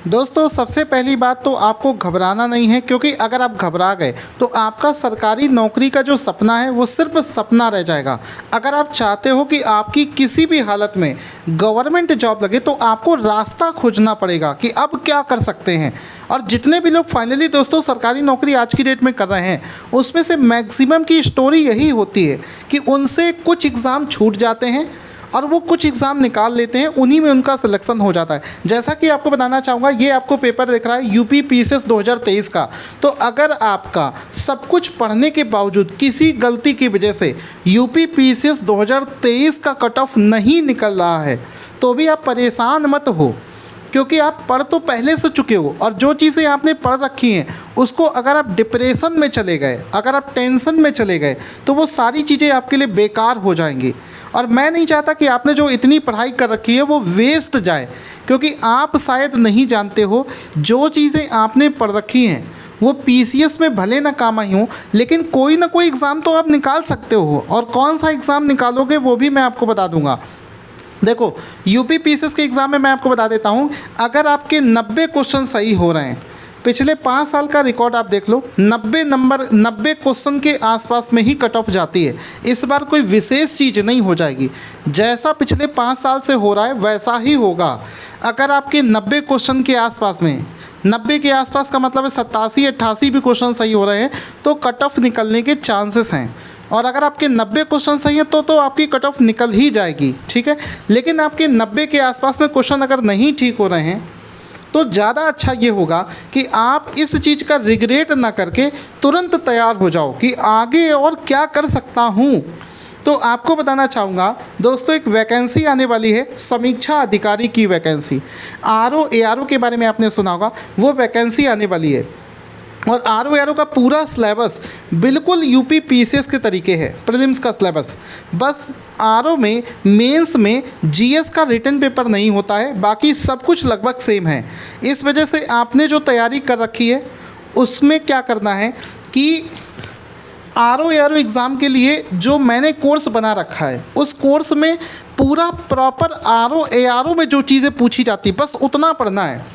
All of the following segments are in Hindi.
दोस्तों सबसे पहली बात तो आपको घबराना नहीं है, क्योंकि अगर आप घबरा गए तो आपका सरकारी नौकरी का जो सपना है वो सिर्फ सपना रह जाएगा। अगर आप चाहते हो कि आपकी किसी भी हालत में गवर्नमेंट जॉब लगे तो आपको रास्ता खोजना पड़ेगा कि अब क्या कर सकते हैं। और जितने भी लोग फाइनली दोस्तों सरकारी नौकरी आज की डेट में कर रहे हैं उसमें से मैक्सिमम की स्टोरी यही होती है कि उनसे कुछ एग्ज़ाम छूट जाते हैं और वो कुछ एग्ज़ाम निकाल लेते हैं, उन्हीं में उनका सिलेक्शन हो जाता है। जैसा कि आपको बताना चाहूँगा, ये आपको पेपर दिख रहा है यूपी पीसीएस 2023 का। तो अगर आपका सब कुछ पढ़ने के बावजूद किसी गलती की वजह से यूपी पीसीएस 2023 का कट ऑफ नहीं निकल रहा है तो भी आप परेशान मत हो, क्योंकि आप पढ़ तो पहले से चुके हो और जो चीज़ें आपने पढ़ रखी हैं उसको अगर आप डिप्रेशन में चले गए, अगर आप टेंशन में चले गए तो वो सारी चीज़ें आपके लिए बेकार हो जाएंगी। और मैं नहीं चाहता कि आपने जो इतनी पढ़ाई कर रखी है वो वेस्ट जाए, क्योंकि आप शायद नहीं जानते हो जो चीज़ें आपने पढ़ रखी हैं वो पीसीएस में भले ना काम आई हों, लेकिन कोई ना कोई एग्ज़ाम तो आप निकाल सकते हो। और कौन सा एग्ज़ाम निकालोगे वो भी मैं आपको बता दूंगा। देखो यूपी पीसीएस के एग्ज़ाम में मैं आपको बता देता हूँ, अगर आपके 90 क्वेश्चन सही हो रहे हैं, पिछले 5 साल का रिकॉर्ड आप देख लो, 90 क्वेश्चन के आसपास में ही कट ऑफ जाती है। इस बार कोई विशेष चीज़ नहीं हो जाएगी, जैसा पिछले 5 साल से हो रहा है वैसा ही होगा। अगर आपके 90 क्वेश्चन के आसपास में, 90 के आसपास का मतलब है 87-88 भी क्वेश्चन सही हो रहे हैं तो कट ऑफ निकलने के चांसेस हैं। और अगर आपके 90 क्वेश्चन सही है तो आपकी कट ऑफ निकल ही जाएगी, ठीक है। लेकिन आपके 90 के आसपास में क्वेश्चन अगर नहीं ठीक हो रहे हैं तो ज़्यादा अच्छा ये होगा कि आप इस चीज़ का रिग्रेट ना करके तुरंत तैयार हो जाओ कि आगे और क्या कर सकता हूँ। तो आपको बताना चाहूँगा दोस्तों, एक वैकेंसी आने वाली है, समीक्षा अधिकारी की वैकेंसी। आरओ एआरओ के बारे में आपने सुना होगा, वो वैकेंसी आने वाली है। और आरओ एआरओ का पूरा सिलेबस बिल्कुल यूपी पीसीएस के तरीके है, प्रीलिम्स का सिलेबस। बस आरओ में मेंस में जीएस का रिटन पेपर नहीं होता है, बाकी सब कुछ लगभग सेम है। इस वजह से आपने जो तैयारी कर रखी है उसमें क्या करना है कि आरओ एआरओ एग्ज़ाम के लिए जो मैंने कोर्स बना रखा है उस कोर्स में पूरा प्रॉपर आरओ एआरओ में जो चीज़ें पूछी जाती बस उतना पढ़ना है।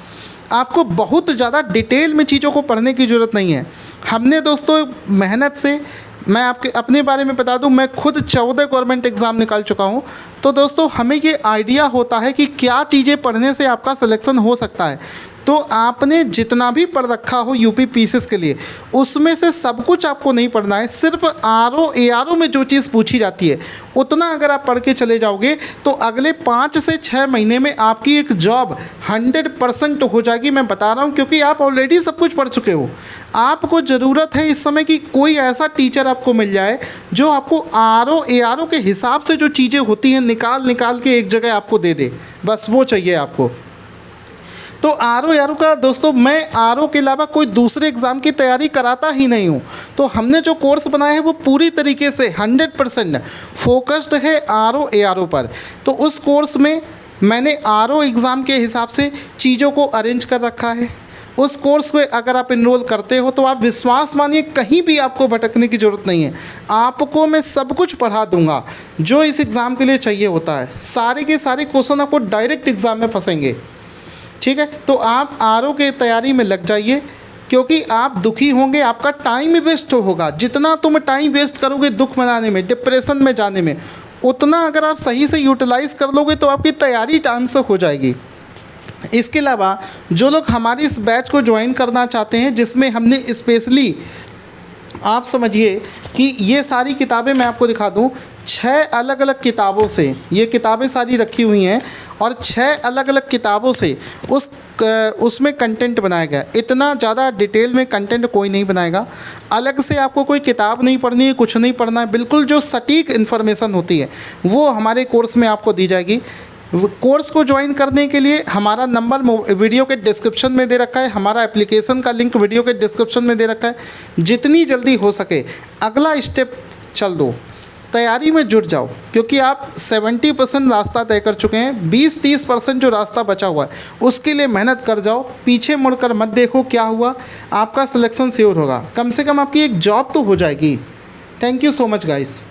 आपको बहुत ज़्यादा डिटेल में चीज़ों को पढ़ने की ज़रूरत नहीं है। हमने दोस्तों मेहनत से, मैं आपके अपने बारे में बता दूं, मैं खुद 14 गवर्नमेंट एग्ज़ाम निकाल चुका हूं। तो दोस्तों हमें ये आइडिया होता है कि क्या चीज़ें पढ़ने से आपका सिलेक्शन हो सकता है। तो आपने जितना भी पढ़ रखा हो यूपी पीसीएस के लिए उसमें से सब कुछ आपको नहीं पढ़ना है, सिर्फ आरओ एआरओ में जो चीज़ पूछी जाती है उतना अगर आप पढ़ के चले जाओगे तो अगले 5 से 6 महीने में आपकी एक जॉब 100% हो जाएगी। मैं बता रहा हूँ, क्योंकि आप ऑलरेडी सब कुछ पढ़ चुके हो। आपको ज़रूरत है इस समय कि कोई ऐसा टीचर आपको मिल जाए जो आपको आरओ एआरओ के हिसाब से जो चीज़ें होती हैं निकाल के एक जगह आपको दे दे, बस वो चाहिए आपको। तो आरओ एआरओ का दोस्तों, मैं आरओ के अलावा कोई दूसरे एग्ज़ाम की तैयारी कराता ही नहीं हूँ। तो हमने जो कोर्स बनाया है वो पूरी तरीके से 100% फोकस्ड है आरओ एआरओ पर। तो उस कोर्स में मैंने आरओ एग्ज़ाम के हिसाब से चीज़ों को अरेंज कर रखा है। उस कोर्स में अगर आप इनरोल करते हो तो आप विश्वास मानिए कहीं भी आपको भटकने की ज़रूरत नहीं है। आपको मैं सब कुछ पढ़ा दूंगा जो इस एग्ज़ाम के लिए चाहिए होता है। सारे के सारे क्वेश्चन आपको डायरेक्ट एग्ज़ाम में फंसेंगे, ठीक है। तो आप आरओ के तैयारी में लग जाइए, क्योंकि आप दुखी होंगे, आपका टाइम वेस्ट होगा। जितना तुम टाइम वेस्ट करोगे दुख मनाने में, डिप्रेशन में जाने में, उतना अगर आप सही से यूटिलाइज़ कर लोगे तो आपकी तैयारी टाइम से हो जाएगी। इसके अलावा जो लोग हमारी इस बैच को ज्वाइन करना चाहते हैं, जिसमें हमने स्पेशली, आप समझिए कि ये सारी किताबें मैं आपको दिखा दूँ, 6 अलग अलग किताबों से ये किताबें सारी रखी हुई हैं और 6 अलग अलग किताबों से उसमें कंटेंट बनाया गया। इतना ज़्यादा डिटेल में कंटेंट कोई नहीं बनाएगा। अलग से आपको कोई किताब नहीं पढ़नी है, कुछ नहीं पढ़ना है। बिल्कुल जो सटीक इन्फॉर्मेशन होती है वो हमारे कोर्स में आपको दी जाएगी। कोर्स को ज्वाइन करने के लिए हमारा नंबर वीडियो के डिस्क्रिप्शन में दे रखा है, हमारा एप्लीकेशन का लिंक वीडियो के डिस्क्रिप्शन में दे रखा है। जितनी जल्दी हो सके अगला स्टेप चल दो, तैयारी में जुट जाओ, क्योंकि आप 70% रास्ता तय कर चुके हैं। 20-30% जो रास्ता बचा हुआ है उसके लिए मेहनत कर जाओ। पीछे मुड़कर मत देखो क्या हुआ, आपका सिलेक्शन श्योर होगा। कम से कम आपकी एक जॉब तो हो जाएगी। Thank you so much guys.